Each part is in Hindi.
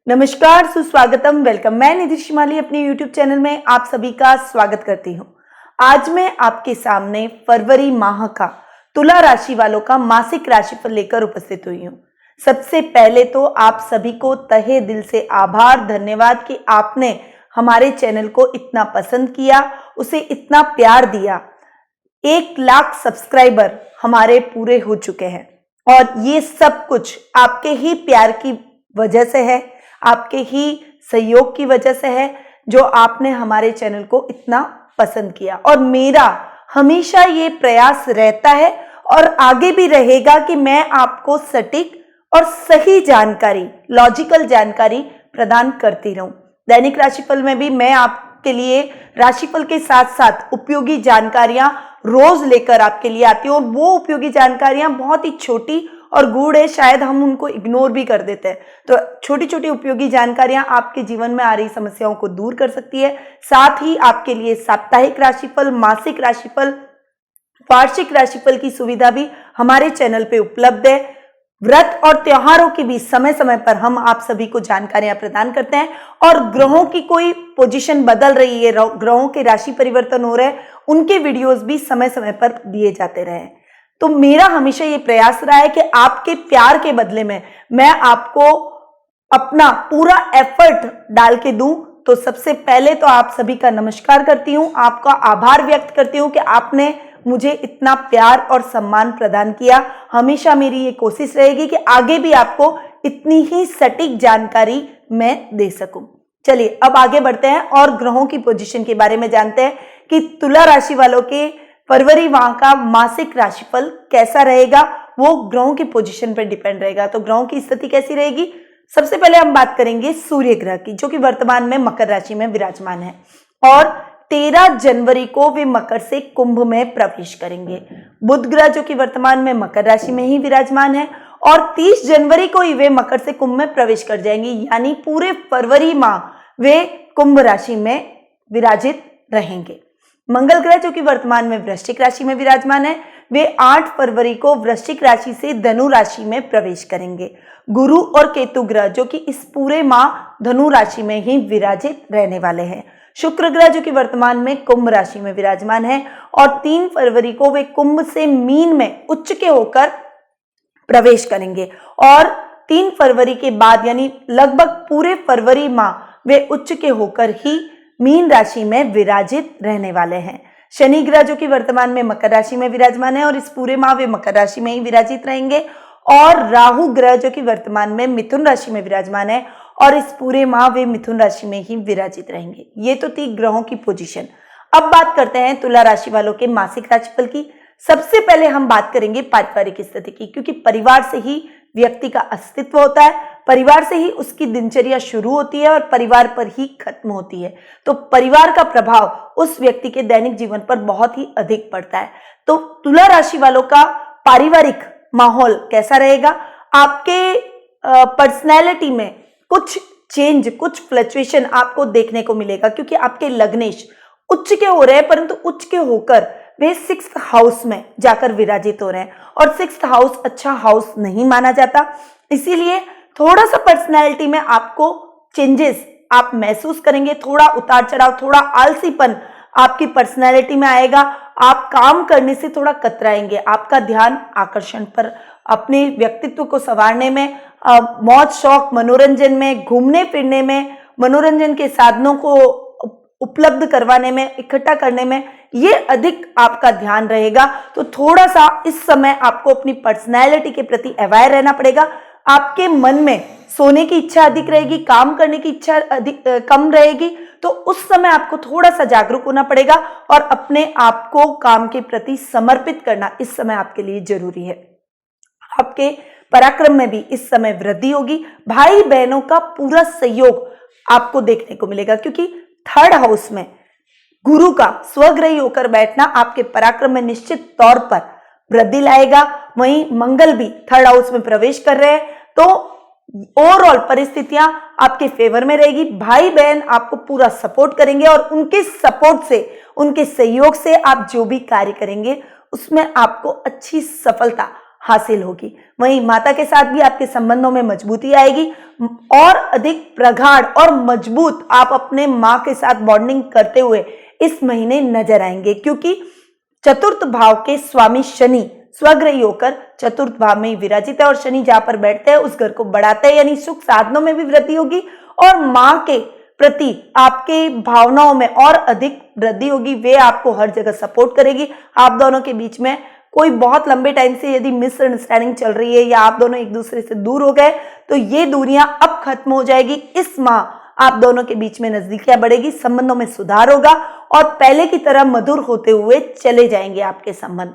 नमस्कार, सुस्वागतम, वेलकम। मैं निधि शिमाली अपने YouTube चैनल में आप सभी का स्वागत करती हूँ। आज मैं आपके सामने फरवरी माह का तुला राशि वालों का मासिक राशिफल लेकर उपस्थित हुई हूँ। सबसे पहले तो आप सभी को तहे दिल से आभार, धन्यवाद कि आपने हमारे चैनल को इतना पसंद किया, उसे इतना प्यार दिया। 1 लाख सब्सक्राइबर हमारे पूरे हो चुके हैं और ये सब कुछ आपके ही प्यार की वजह से है, आपके ही सहयोग की वजह से है, जो आपने हमारे चैनल को इतना पसंद किया। और मेरा हमेशा ये प्रयास रहता है और आगे भी रहेगा कि मैं आपको सटीक और सही जानकारी, लॉजिकल जानकारी प्रदान करती रहूं। दैनिक राशिफल में भी मैं आपके लिए राशिफल के साथ साथ उपयोगी जानकारियां रोज लेकर आपके लिए आती हूँ और वो उपयोगी जानकारियां बहुत ही छोटी और गूढ़ है, शायद हम उनको इग्नोर भी कर देते हैं। तो छोटी छोटी उपयोगी जानकारियां आपके जीवन में आ रही समस्याओं को दूर कर सकती है। साथ ही आपके लिए साप्ताहिक राशिफल, मासिक राशिफल, वार्षिक राशिफल की सुविधा भी हमारे चैनल पे उपलब्ध है। व्रत और त्योहारों की भी समय समय पर हम आप सभी को जानकारियां प्रदान करते हैं और ग्रहों की कोई पोजीशन बदल रही है, ग्रहों के राशि परिवर्तन हो रहे हैं, उनके वीडियोस भी समय समय पर दिए जाते रहे। तो मेरा हमेशा ये प्रयास रहा है कि आपके प्यार के बदले में मैं आपको अपना पूरा एफर्ट डाल के दूं। तो सबसे पहले तो आप सभी का नमस्कार करती हूं, आपका आभार व्यक्त करती हूं कि आपने मुझे इतना प्यार और सम्मान प्रदान किया। हमेशा मेरी ये कोशिश रहेगी कि आगे भी आपको इतनी ही सटीक जानकारी मैं दे सकूं। चलिए अब आगे बढ़ते हैं और ग्रहों की पोजीशन के बारे में जानते हैं कि तुला राशि वालों के फरवरी माह का मासिक राशिफल कैसा रहेगा। वो ग्रहों की पोजीशन पर डिपेंड रहेगा। तो ग्रहों की स्थिति कैसी रहेगी, सबसे पहले हम बात करेंगे सूर्य ग्रह की, जो कि वर्तमान में मकर राशि में विराजमान है और 13 जनवरी को वे मकर से कुंभ में प्रवेश करेंगे। बुध ग्रह जो कि वर्तमान में मकर राशि में ही विराजमान है और 30 जनवरी को ही वे मकर से कुंभ में प्रवेश कर जाएंगे, यानी पूरे फरवरी माह वे कुंभ राशि में विराजित रहेंगे। मंगल ग्रह जो कि वर्तमान में वृश्चिक राशि में विराजमान है, वे 8 फरवरी को वृश्चिक राशि से धनु राशि में प्रवेश करेंगे। गुरु और केतु ग्रह जो कि इस पूरे माह धनु राशि में ही विराजित रहने वाले हैं। शुक्र ग्रह जो कि वर्तमान में कुंभ राशि में विराजमान है और 3 फरवरी को वे कुंभ से मीन में उच्च के होकर प्रवेश करेंगे और 3 फरवरी के बाद यानी लगभग पूरे फरवरी माह वे उच्च के होकर ही मीन राशि में विराजित रहने वाले हैं। शनि ग्रह जो कि वर्तमान में मकर राशि में विराजमान है और इस पूरे माह वे मकर राशि में ही विराजित रहेंगे और राहु ग्रह जो कि वर्तमान में मिथुन राशि में विराजमान है और इस पूरे माह वे मिथुन राशि में ही विराजित रहेंगे। ये तो थी ग्रहों की पोजीशन। अब बात करते हैं तुला राशि वालों के मासिक राशिफल की। सबसे पहले हम बात करेंगे पारिवारिक स्थिति की, क्योंकि परिवार से ही व्यक्ति का अस्तित्व होता है, परिवार से ही उसकी दिनचर्या शुरू होती है और परिवार पर ही खत्म होती है। तो परिवार का प्रभाव उस व्यक्ति के दैनिक जीवन पर बहुत ही अधिक पड़ता है। तो तुला राशि वालों का पारिवारिक माहौल कैसा रहेगा, आपके पर्सनैलिटी में कुछ चेंज, कुछ फ्लक्चुएशन आपको देखने को मिलेगा, क्योंकि आपके लग्नेश उच्च के हो रहे हैं, परंतु उच्च के होकर वे 6th हाउस में जाकर विराजित हो रहे हैं और 6th हाउस अच्छा हाउस नहीं माना जाता। इसीलिए थोड़ा सा पर्सनैलिटी में आपको चेंजेस आप महसूस करेंगे, थोड़ा उतार चढ़ाव, थोड़ा आलसीपन आपकी पर्सनैलिटी में आएगा। आप काम करने से थोड़ा कतराएंगे, आपका ध्यान आकर्षण पर, अपने व्यक्तित्व को संवारने में, मौज शौक, मनोरंजन में, घूमने फिरने में, मनोरंजन के साधनों को उपलब्ध करवाने में, इकट्ठा करने में, ये अधिक आपका ध्यान रहेगा। तो थोड़ा सा इस समय आपको अपनी पर्सनैलिटी के प्रति अवेयर रहना पड़ेगा। आपके मन में सोने की इच्छा अधिक रहेगी, काम करने की इच्छा अधिक कम रहेगी। तो उस समय आपको थोड़ा सा जागरूक होना पड़ेगा और अपने आप को काम के प्रति समर्पित करना इस समय आपके लिए जरूरी है। आपके पराक्रम में भी इस समय वृद्धि होगी। भाई बहनों का पूरा सहयोग आपको देखने को मिलेगा, क्योंकि 3rd हाउस में गुरु का स्वग्रही होकर बैठना आपके पराक्रम में निश्चित तौर पर वृद्धि लाएगा। वहीं मंगल भी 3rd हाउस में प्रवेश कर रहे हैं, तो ओवरऑल परिस्थितियां आपके फेवर में रहेगी। भाई बहन आपको पूरा सपोर्ट करेंगे और उनके सपोर्ट से, उनके सहयोग से आप जो भी कार्य करेंगे उसमें आपको अच्छी सफलता हासिल होगी। वहीं माता के साथ भी आपके संबंधों में मजबूती आएगी और अधिक प्रगाढ़ और मजबूत आप अपने माँ के साथ बॉन्डिंग करते हुए इस महीने नजर आएंगे, क्योंकि चतुर्थ भाव के स्वामी शनि स्वग्रही होकर चतुर्थ भाव में ही विराजित है और शनि जहां पर बैठते हैं उस घर को बढ़ाते हैं, यानी सुख साधनों में भी वृद्धि होगी और माँ के प्रति आपके भावनाओं में और अधिक वृद्धि होगी। वे आपको हर जगह सपोर्ट करेगी। आप दोनों के बीच में कोई बहुत लंबे टाइम से यदि मिसअंडरस्टैंडिंग चल रही है या आप दोनों एक दूसरे से दूर हो गए तो ये दूरियां अब खत्म हो जाएगी। इस माह आप दोनों के बीच में नजदीकियां बढ़ेगी, संबंधों में सुधार होगा और पहले की तरह मधुर होते हुए चले जाएंगे आपके संबंध।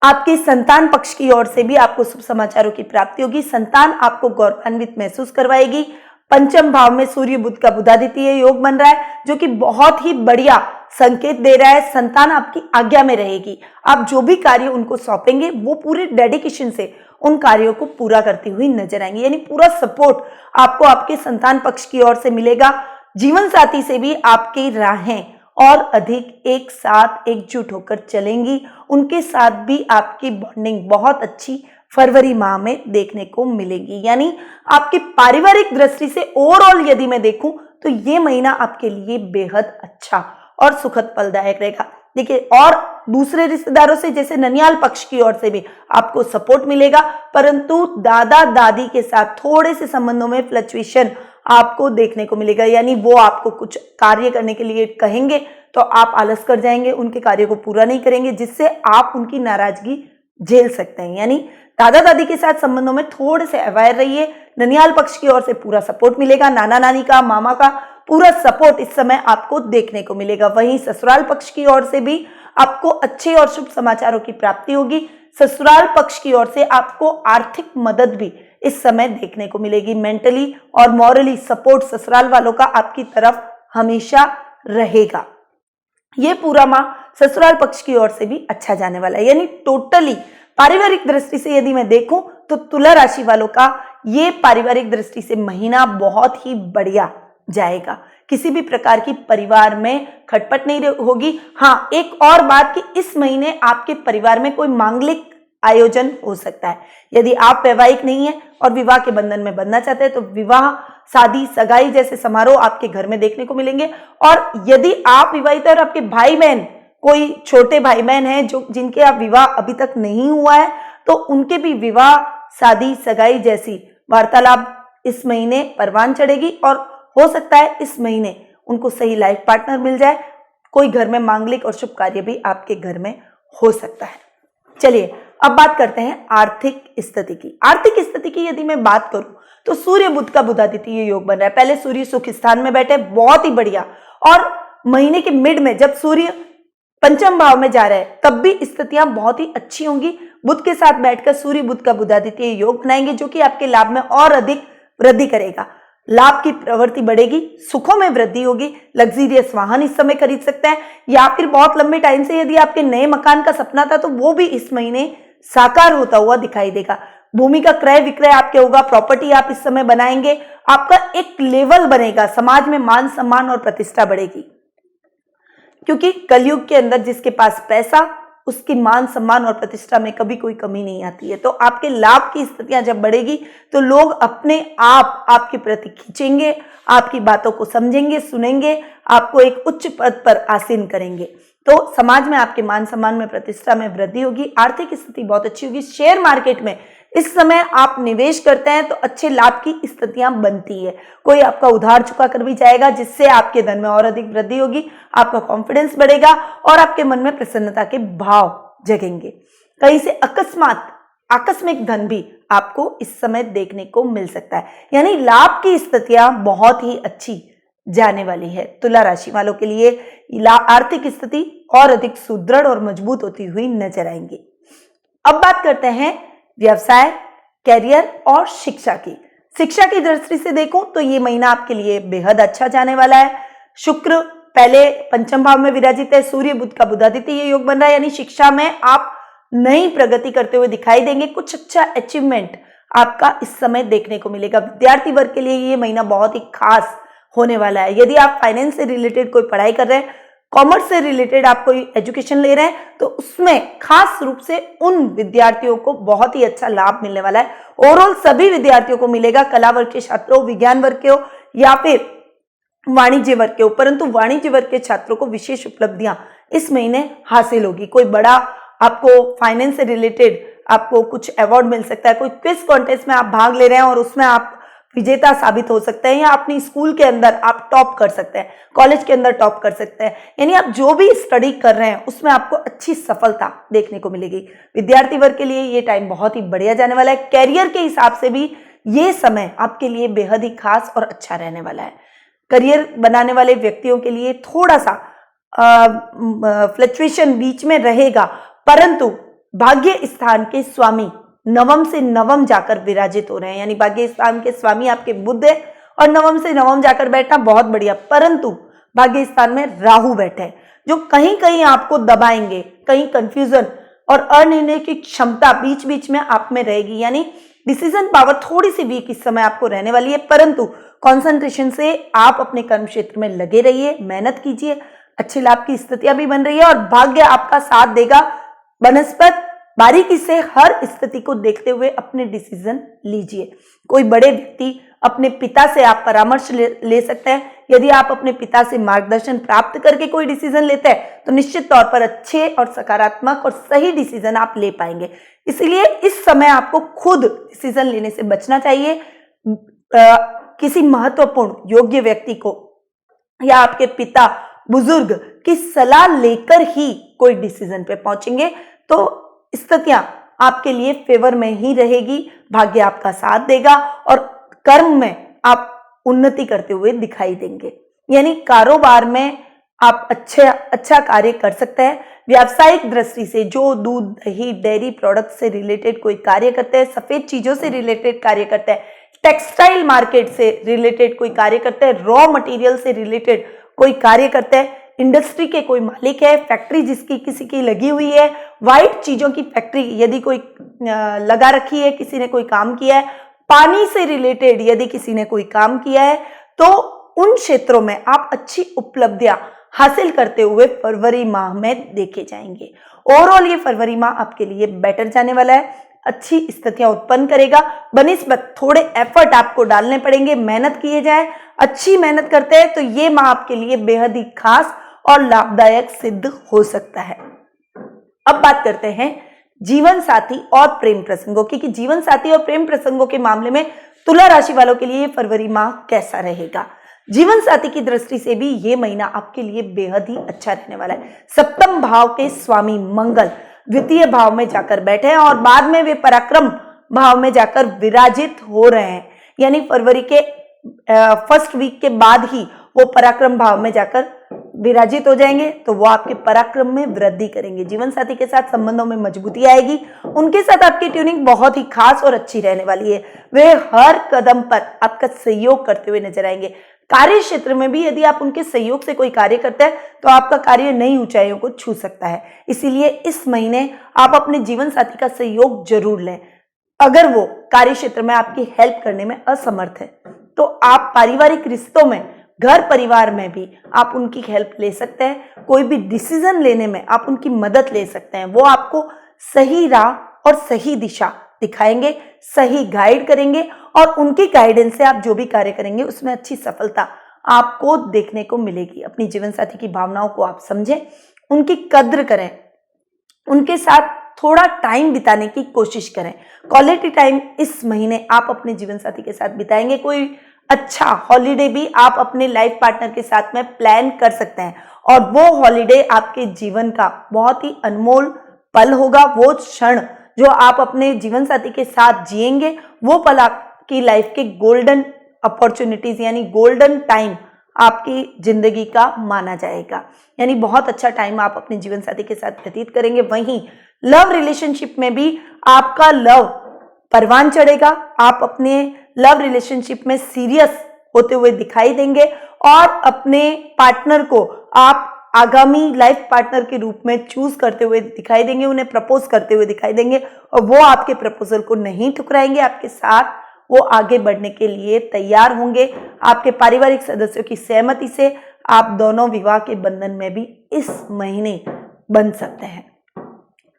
आपके संतान पक्ष की ओर से भी आपको शुभ समाचारों की प्राप्ति होगी। संतान आपको गौरवान्वित महसूस करवाएगी। पंचम भाव में सूर्य बुध का बुधादित्य योग बन रहा है, जो कि बहुत ही बढ़िया संकेत दे रहा है। संतान आपकी आज्ञा में रहेगी। आप जो भी कार्य उनको सौंपेंगे वो पूरे डेडिकेशन से उन कार्यों को पूरा करती हुई नजर आएंगी, यानी पूरा सपोर्ट आपको आपके संतान पक्ष की ओर से मिलेगा। जीवन साथी से भी आपकी राहें और अधिक एक साथ एकजुट होकर चलेंगी। उनके साथ भी आपकी बॉन्डिंग बहुत अच्छी फरवरी माह में देखने को मिलेगी, यानी आपकी पारिवारिक दृष्टि से ओवरऑल यदि मैं देखूं तो ये महीना आपके लिए बेहद अच्छा और सुखद फलदायक रहेगा। देखिए, और दूसरे रिश्तेदारों से जैसे ननियाल पक्ष की ओर से भी आपको सपोर्ट मिलेगा, परंतु दादा दादी के साथ थोड़े से संबंधों में फ्लक्चुएशन आपको देखने को मिलेगा, यानी वो आपको कुछ कार्य करने के लिए कहेंगे तो आप आलस कर जाएंगे, उनके कार्य को पूरा नहीं करेंगे, जिससे आप उनकी नाराजगी झेल सकते हैं। यानी दादा दादी के साथ संबंधों में थोड़े से अवेयर रहिए। ननियाल पक्ष की ओर से पूरा सपोर्ट मिलेगा। नाना नानी का, मामा का पूरा सपोर्ट इस समय आपको देखने को मिलेगा। वहीं ससुराल पक्ष की ओर से भी आपको अच्छे और शुभ समाचारों की प्राप्ति होगी। ससुराल पक्ष की ओर से आपको आर्थिक मदद भी इस समय देखने को मिलेगी। मेंटली और मॉरली सपोर्ट ससुराल वालों का आपकी तरफ हमेशा रहेगा। ये पूरा माह ससुराल पक्ष की ओर से भी अच्छा जाने वाला है, यानी टोटली पारिवारिक दृष्टि से यदि मैं देखूं तो तुला राशि वालों का ये पारिवारिक दृष्टि से महीना बहुत ही बढ़िया जाएगा। किसी भी प्रकार की परिवार में खटपट नहीं होगी। हाँ, एक और बात कि इस महीने आपके परिवार में कोई मांगलिक आयोजन हो सकता है। यदि आप वैवाहिक नहीं है और विवाह के बंधन में बंधना चाहते हैं तो विवाह, शादी, सगाई जैसे समारोह आपके घर में देखने को मिलेंगे। और यदि आप विवाहित हैं और आपके भाई बहन, कोई छोटे भाई बहन हैं जो जिनके आप विवाह अभी तक नहीं हुआ है, तो उनके भी विवाह, शादी, सगाई जैसी वार्तालाप इस महीने परवान चढ़ेगी और हो सकता है इस महीने उनको सही लाइफ पार्टनर मिल जाए। कोई घर में मांगलिक और शुभ कार्य भी आपके घर में हो सकता है। चलिए अब बात करते हैं आर्थिक स्थिति की। आर्थिक स्थिति की यदि मैं बात करूं तो सूर्य बुध का बुधादित्य योग बन रहा है। पहले सूर्य सुख स्थान में बैठे, बहुत ही बढ़िया, और महीने के मिड में जब सूर्य पंचम भाव में जा रहे हैं तब भी स्थितियां बहुत ही अच्छी होंगी। बुध के साथ बैठकर सूर्य बुध का बुधादित्य योग बनाएंगे, जो कि आपके लाभ में और अधिक वृद्धि करेगा। लाभ की प्रवृत्ति बढ़ेगी, सुखों में वृद्धि होगी। लग्जरियस वाहन इस समय खरीद सकते हैं, या फिर बहुत लंबे टाइम से यदि आपके नए मकान का सपना था तो वो भी इस महीने साकार होता हुआ दिखाई देगा। भूमि का क्रय विक्रय आपके होगा, प्रॉपर्टी आप इस समय बनाएंगे, आपका एक लेवल बनेगा, समाज में मान सम्मान और प्रतिष्ठा बढ़ेगी। क्योंकि कलयुग के अंदर जिसके पास पैसा, उसकी मान सम्मान और प्रतिष्ठा में कभी कोई कमी नहीं आती है। तो आपके लाभ की स्थितियां जब बढ़ेगी तो लोग अपने आप आपके प्रति खींचेंगे, आपकी बातों को समझेंगे, सुनेंगे, आपको एक उच्च पद पर आसीन करेंगे। तो समाज में आपके मान सम्मान में, प्रतिष्ठा में वृद्धि होगी। आर्थिक स्थिति बहुत अच्छी होगी। शेयर मार्केट में इस समय आप निवेश करते हैं तो अच्छे लाभ की स्थितियां बनती है। कोई आपका उधार चुका कर भी जाएगा, जिससे आपके धन में और अधिक वृद्धि होगी। आपका कॉन्फिडेंस बढ़ेगा और आपके मन में प्रसन्नता के भाव जगेंगे। कहीं से अकस्मात आकस्मिक धन भी आपको इस समय देखने को मिल सकता है, यानी लाभ की स्थितियां बहुत ही अच्छी जाने वाली है। तुला राशि वालों के लिए आर्थिक स्थिति और अधिक सुदृढ़ और मजबूत होती हुई नजर आएंगी। अब बात करते हैं व्यवसाय, कैरियर और शिक्षा की। शिक्षा की दृष्टि से देखूं तो ये महीना आपके लिए बेहद अच्छा जाने वाला है। शुक्र पहले पंचम भाव में विराजित है, सूर्य बुध का बुधादित्य योग बन रहा है, यानी शिक्षा में आप नई प्रगति करते हुए दिखाई देंगे। कुछ अच्छा अचीवमेंट आपका इस समय देखने को मिलेगा। विद्यार्थी वर्ग के लिए ये महीना बहुत ही खास होने वाला है। यदि आप फाइनेंस से रिलेटेड कोई पढ़ाई कर रहे हैं, कॉमर्स से रिलेटेड आप कोई एजुकेशन ले रहे हैं तो उसमें खास रूप से उन विद्यार्थियों को बहुत ही अच्छा लाभ मिलने वाला है। ओवरऑल सभी विद्यार्थियों को मिलेगा, कला वर्ग के छात्रों, विज्ञान वर्ग के हो या फिर वाणिज्य वर्ग के हो, परंतु वाणिज्य वर्ग के छात्रों को विशेष उपलब्धियां इस महीने हासिल होगी। कोई बड़ा आपको फाइनेंस से रिलेटेड आपको कुछ अवार्ड मिल सकता है, कोई क्विज कॉन्टेस्ट में आप भाग ले रहे हैं और उसमें आप विजेता साबित हो सकते हैं, या अपनी स्कूल के अंदर आप टॉप कर सकते हैं, कॉलेज के अंदर टॉप कर सकते हैं, यानी आप जो भी स्टडी कर रहे हैं उसमें आपको अच्छी सफलता देखने को मिलेगी। विद्यार्थी वर्ग के लिए ये टाइम बहुत ही बढ़िया जाने वाला है। कैरियर के हिसाब से भी ये समय आपके लिए बेहद ही खास और अच्छा रहने वाला है। करियर बनाने वाले व्यक्तियों के लिए थोड़ा सा फ्लक्चुएशन बीच में रहेगा, परंतु भाग्य स्थान के स्वामी नवम से नवम जाकर विराजित हो रहे हैं, यानी भाग्य स्थान के स्वामी आपके बुध है और नवम से नवम जाकर बैठना बहुत बढ़िया, परंतु भाग्य स्थान में राहु बैठे हैं जो कहीं कहीं आपको दबाएंगे, कहीं कंफ्यूजन और अनिर्णय की क्षमता बीच बीच में आप में रहेगी, यानी डिसीजन पावर थोड़ी सी वीक इस समय आपको रहने वाली है, परंतु कंसंट्रेशन से आप अपने कर्म क्षेत्र में लगे रहिए, मेहनत कीजिए, अच्छे लाभ की स्थितियां भी बन रही है और भाग्य आपका साथ देगा। बनस्पत बारीकी से हर स्थिति को देखते हुए अपने डिसीजन लीजिए। कोई बड़े व्यक्ति अपने पिता से आप परामर्श ले सकते हैं। यदि आप अपने पिता से मार्गदर्शन प्राप्त करके कोई डिसीजन लेते हैं तो निश्चित तौर पर अच्छे और सकारात्मक और सही डिसीजन आप ले पाएंगे। इसलिए इस समय आपको खुद डिसीजन लेने से बचना चाहिए। किसी महत्वपूर्ण योग्य व्यक्ति को या आपके पिता बुजुर्ग की सलाह लेकर ही कोई डिसीजन पे पहुंचेंगे तो स्थितियां आपके लिए फेवर में ही रहेगी, भाग्य आपका साथ देगा और कर्म में आप उन्नति करते हुए दिखाई देंगे, यानी कारोबार में आप अच्छा कार्य कर सकते हैं। व्यावसायिक दृष्टि से जो दूध, दही, डेयरी प्रोडक्ट से रिलेटेड कोई कार्य करते हैं, सफेद चीजों से रिलेटेड कार्य करते हैं, टेक्सटाइल मार्केट से रिलेटेड कोई कार्य करते हैं, रॉ मटेरियल से रिलेटेड कोई कार्य करते हैं, इंडस्ट्री के कोई मालिक है, फैक्ट्री जिसकी किसी की लगी हुई है, वाइट चीजों की फैक्ट्री यदि कोई लगा रखी है, किसी ने कोई काम किया है, पानी से रिलेटेड यदि किसी ने कोई काम किया है, तो उन क्षेत्रों में आप अच्छी उपलब्धियां हासिल करते हुए फरवरी माह में देखे जाएंगे। ओवरऑल ये फरवरी माह आपके लिए बेटर जाने वाला है, अच्छी स्थितियां उत्पन्न करेगा। बनिस्बत थोड़े एफर्ट आपको डालने पड़ेंगे, मेहनत किए जाए, अच्छी मेहनत करते हैं तो ये माह आपके लिए बेहद ही खास और लाभदायक सिद्ध हो सकता है। अब बात करते हैं जीवन साथी और प्रेम प्रसंगों की, कि जीवन साथी और प्रेम प्रसंगों के मामले में तुला राशि वालों के लिए फरवरी माह कैसा रहेगा। जीवन साथी की दृष्टि से भी ये महीना आपके लिए बेहद ही अच्छा रहने वाला है। सप्तम भाव के स्वामी मंगल द्वितीय भाव में जाकर बैठे हैं और बाद में वे पराक्रम भाव में जाकर विराजित हो रहे हैं, यानी फरवरी के फर्स्ट वीक के बाद ही वो पराक्रम भाव में जाकर विराजित हो जाएंगे, तो वो आपके पराक्रम में वृद्धि करेंगे। जीवन साथी के साथ संबंधों में मजबूती आएगी, उनके साथ आपकी ट्यूनिंग बहुत ही खास और अच्छी रहने वाली है। वे हर कदम पर आपका सहयोग करते हुए नजर आएंगे। कार्य क्षेत्र में भी यदि आप उनके सहयोग से कोई कार्य करते हैं तो आपका कार्य नई ऊंचाइयों को छू सकता है। इसीलिए इस महीने आप अपने जीवन साथी का सहयोग जरूर लें। अगर वो कार्य क्षेत्र में आपकी हेल्प करने में असमर्थ है तो आप पारिवारिक रिश्तों में, घर परिवार में भी आप उनकी हेल्प ले सकते हैं। कोई भी डिसीजन लेने में आप उनकी मदद ले सकते हैं। वो आपको सही राह और सही दिशा दिखाएंगे, सही गाइड करेंगे और उनकी गाइडेंस से आप जो भी कार्य करेंगे उसमें अच्छी सफलता आपको देखने को मिलेगी। अपनी जीवन साथी की भावनाओं को आप समझें, उनकी कद्र करें, उनके साथ थोड़ा टाइम बिताने की कोशिश करें। क्वालिटी टाइम इस महीने आप अपने जीवन साथी के साथ बिताएंगे। कोई अच्छा हॉलीडे भी आप अपने लाइफ पार्टनर के साथ में प्लान कर सकते हैं और वो हॉलीडे आपके जीवन का बहुत ही अनमोल पल होगा। वो क्षण जो आप अपने जीवन साथी के साथ जिएंगे वो पल आपकी लाइफ के गोल्डन अपॉर्चुनिटीज यानी गोल्डन टाइम आपकी जिंदगी का माना जाएगा। यानी बहुत अच्छा टाइम आप अपने जीवन साथी के साथ व्यतीत करेंगे। वहीं लव रिलेशनशिप में भी आपका लव परवान चढ़ेगा। आप अपने लव रिलेशनशिप में सीरियस होते हुए दिखाई देंगे और अपने पार्टनर को आप आगामी लाइफ पार्टनर के रूप में चूज करते हुए दिखाई देंगे, उन्हें प्रपोज करते हुए दिखाई देंगे और वो आपके प्रपोजल को नहीं ठुकराएंगे, आपके साथ वो आगे बढ़ने के लिए तैयार होंगे। आपके पारिवारिक सदस्यों की सहमति से आप दोनों विवाह के बंधन में भी इस महीने बंध सकते हैं।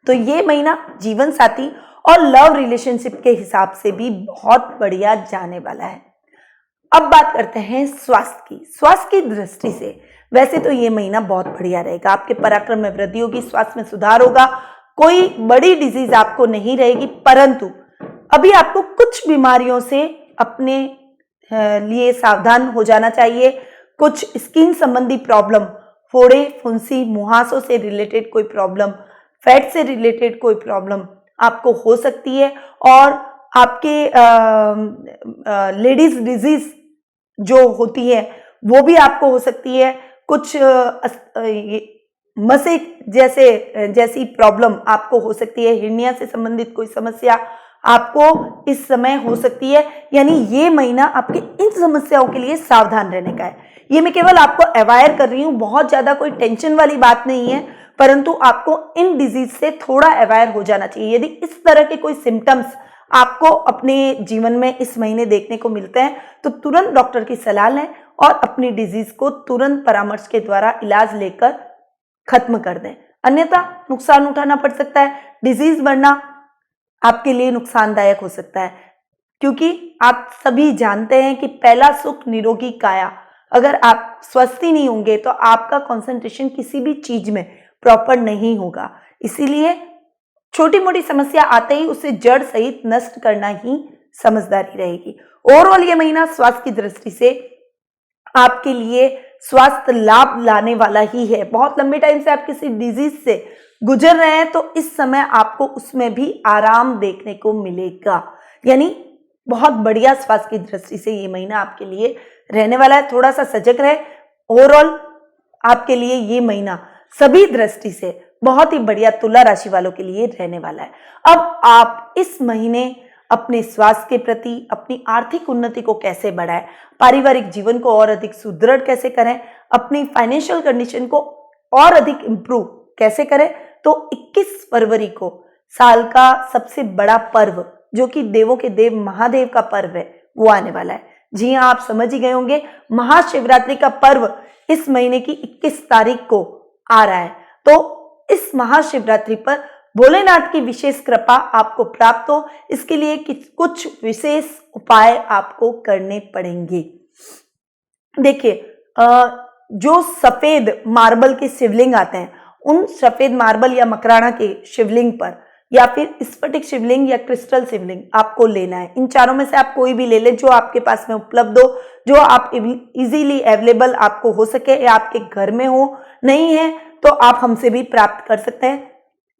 तो ये महीना जीवन साथी और लव रिलेशनशिप के हिसाब से भी बहुत बढ़िया जाने वाला है। अब बात करते हैं स्वास्थ्य की। स्वास्थ्य की दृष्टि से वैसे तो ये महीना बहुत बढ़िया रहेगा। आपके पराक्रम में वृद्धि होगी, स्वास्थ्य में सुधार होगा, कोई बड़ी डिजीज आपको नहीं रहेगी, परंतु अभी आपको कुछ बीमारियों से अपने लिए सावधान हो जाना चाहिए। कुछ स्किन संबंधी प्रॉब्लम, फोड़े, फुंसी, मुहासों से रिलेटेड कोई प्रॉब्लम, फैट से रिलेटेड कोई प्रॉब्लम आपको हो सकती है। और आपके लेडीज डिजीज जो होती है वो भी आपको हो सकती है। कुछ मसे जैसी प्रॉब्लम आपको हो सकती है। हिरनिया से संबंधित कोई समस्या आपको इस समय हो सकती है। यानी ये महीना आपके इन समस्याओं के लिए सावधान रहने का है। ये मैं केवल आपको अवेयर कर रही हूँ, बहुत ज्यादा कोई टेंशन वाली बात नहीं है, परंतु आपको इन डिजीज से थोड़ा अवेयर हो जाना चाहिए। यदि इस तरह के कोई सिम्टम्स आपको अपने जीवन में इस महीने देखने को मिलते हैं तो तुरंत डॉक्टर की सलाह लें और अपनी डिजीज को तुरंत परामर्श के द्वारा इलाज लेकर खत्म कर दें, अन्यथा नुकसान उठाना पड़ सकता है। डिजीज बढ़ना आपके लिए नुकसानदायक हो सकता है, क्योंकि आप सभी जानते हैं कि पहला सुख निरोगी काया। अगर आप स्वस्थ ही नहीं होंगे तो आपका कंसंट्रेशन किसी भी चीज में प्रॉपर नहीं होगा। इसीलिए छोटी मोटी समस्या आते ही उसे जड़ सहित नष्ट करना ही समझदारी रहेगी। ओवरऑल ये महीना स्वास्थ्य की दृष्टि से आपके लिए स्वास्थ्य लाभ लाने वाला ही है। बहुत लंबे टाइम से आप किसी डिजीज से गुजर रहे हैं तो इस समय आपको उसमें भी आराम देखने को मिलेगा। यानी बहुत बढ़िया स्वास्थ्य की दृष्टि से ये महीना आपके लिए रहने वाला है। थोड़ा सा सजग रहे। ओवरऑल आपके लिए ये महीना सभी दृष्टि से बहुत ही बढ़िया तुला राशि वालों के लिए रहने वाला है। अब आप इस महीने अपने स्वास्थ्य के प्रति, अपनी आर्थिक उन्नति को कैसे बढ़ाएं, पारिवारिक जीवन को और अधिक सुदृढ़ कैसे करें, अपनी फाइनेंशियल कंडीशन को और अधिक इंप्रूव कैसे करें, तो 21 फरवरी को साल का सबसे बड़ा पर्व जो कि देवों के देव महादेव का पर्व है वो आने वाला है। जी हाँ, आप समझ ही गए होंगे, महाशिवरात्रि का पर्व इस महीने की 21 तारीख को आ रहा है। तो इस महाशिवरात्रि पर भोलेनाथ की विशेष कृपा आपको प्राप्त हो, इसके लिए कुछ विशेष उपाय आपको करने पड़ेंगे। देखिए, जो सफेद मार्बल के शिवलिंग आते हैं, उन सफेद मार्बल या मकराना के शिवलिंग पर या फिर स्फटिक शिवलिंग या क्रिस्टल शिवलिंग आपको लेना है। इन चारों में से आप कोई भी ले लें जो आपके पास में उपलब्ध हो, जो आप इजीली अवेलेबल आपको हो सके या आपके घर में हो। नहीं है तो आप हमसे भी प्राप्त कर सकते हैं।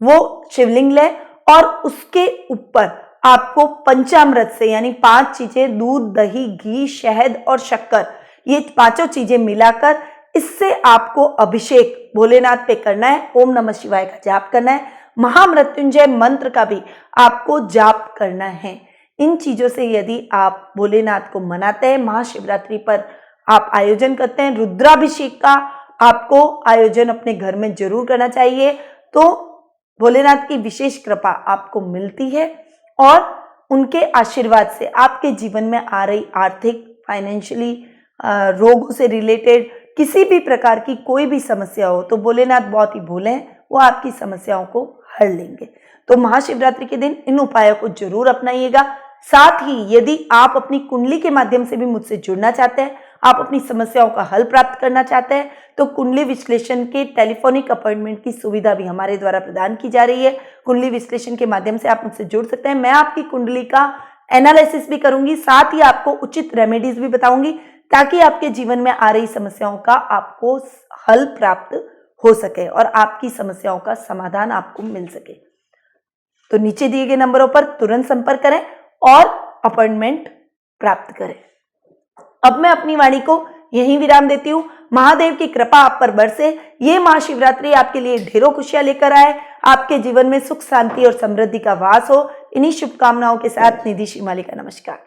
वो शिवलिंग लें और उसके ऊपर आपको पंचामृत से, यानी 5 चीजें, दूध, दही, घी, शहद और शक्कर, ये 5 चीजें मिलाकर इससे आपको अभिषेक भोलेनाथ पे करना है। ओम नमः शिवाय का जाप करना है। महामृत्युंजय मंत्र का भी आपको जाप करना है। इन चीजों से यदि आप भोलेनाथ को मनाते हैं, महाशिवरात्रि पर आप आयोजन करते हैं, रुद्राभिषेक का आपको आयोजन अपने घर में जरूर करना चाहिए, तो भोलेनाथ की विशेष कृपा आपको मिलती है और उनके आशीर्वाद से आपके जीवन में आ रही आर्थिक, फाइनेंशियली, रोगों से रिलेटेड किसी भी प्रकार की कोई भी समस्या हो तो भोलेनाथ बहुत ही भोले हैं, वो आपकी समस्याओं को हर लेंगे। तो महाशिवरात्रि के दिन इन उपायों को जरूर अपनाइएगा। साथ ही यदि आप अपनी कुंडली के माध्यम से भी मुझसे जुड़ना चाहते हैं, आप अपनी समस्याओं का हल प्राप्त करना चाहते हैं, तो कुंडली विश्लेषण के टेलीफोनिक अपॉइंटमेंट की सुविधा भी हमारे द्वारा प्रदान की जा रही है। कुंडली विश्लेषण के माध्यम से आप मुझसे जुड़ सकते हैं। मैं आपकी कुंडली का एनालिसिस भी करूंगी, साथ ही आपको उचित रेमेडीज भी बताऊंगी ताकि आपके जीवन में आ रही समस्याओं का आपको हल प्राप्त हो सके और आपकी समस्याओं का समाधान आपको मिल सके। तो नीचे दिए गए नंबरों पर तुरंत संपर्क करें और अपॉइंटमेंट प्राप्त करें। अब मैं अपनी वाणी को यहीं विराम देती हूँ। महादेव की कृपा आप पर बरसे। ये महाशिवरात्रि आपके लिए ढेरों खुशियां लेकर आए, आपके जीवन में सुख, शांति और समृद्धि का वास हो। इन्हीं शुभकामनाओं के साथ निधि श्रीमाली का नमस्कार।